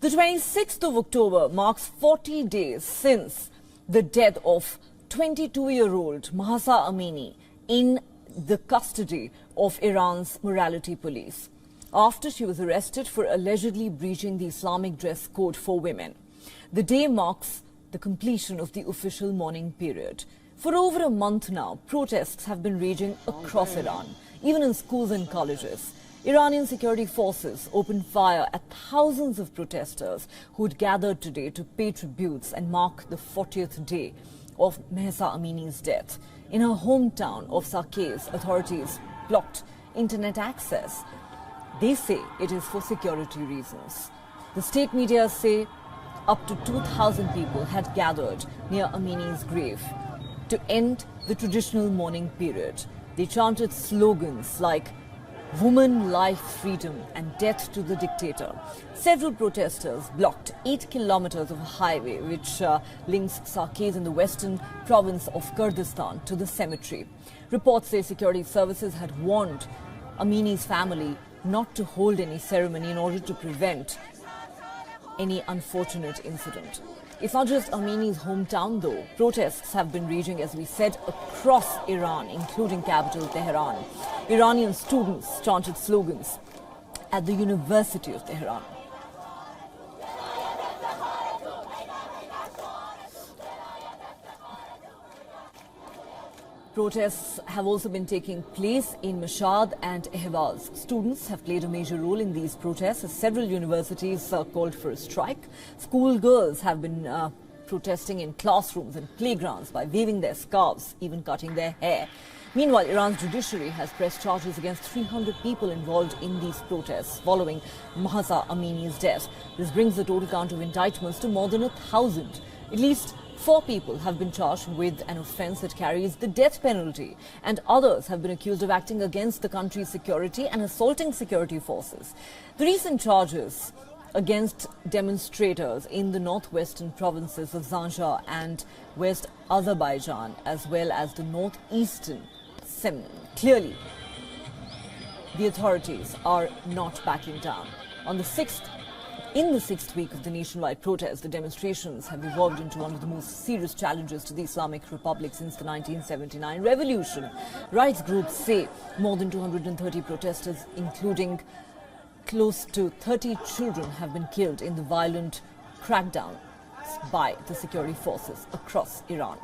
The 26th of October marks 40 days since the death of 22-year-old Mahsa Amini in the custody of Iran's morality police, after she was arrested for allegedly breaching the Islamic dress code for women. The day marks the completion of the official mourning period. For over a month now, protests have been raging across Iran, even in schools and colleges. Iranian security forces opened fire at thousands of protesters who had gathered today to pay tributes and mark the 40th day of Mahsa Amini's death. In her hometown of Saqqez, authorities blocked internet access. They say it is for security reasons. The state media say up to 2,000 people had gathered near Amini's grave to end the traditional mourning period. They chanted slogans like "Woman, Life, Freedom" and "Death to the Dictator." Several protesters blocked 8 kilometers of a highway which links Saqqez in the western province of Kurdistan to the cemetery. Reports say security services had warned Amini's family not to hold any ceremony in order to prevent any unfortunate incident. It's not just Amini's hometown though. Protests have been raging, as we said, across Iran, including capital Tehran. Iranian students chanted slogans at the University of Tehran. Protests have also been taking place in Mashhad and Ahvaz. Students have played a major role in these protests as several universities called for a strike. Schoolgirls have been protesting in classrooms and playgrounds by waving their scarves, even cutting their hair. Meanwhile, Iran's judiciary has pressed charges against 300 people involved in these protests following Mahsa Amini's death. This brings the total count of indictments to more than 1,000. At least 4 people have been charged with an offence that carries the death penalty, and others have been accused of acting against the country's security and assaulting security forces. The recent charges against demonstrators in the northwestern provinces of Zanjan and West Azerbaijan, as well as the northeastern Semnan. Clearly, the authorities are not backing down. In the sixth week of the nationwide protest, the demonstrations have evolved into one of the most serious challenges to the Islamic Republic since the 1979 revolution. Rights groups say more than 230 protesters, including close to 30 children, have been killed in the violent crackdown by the security forces across Iran.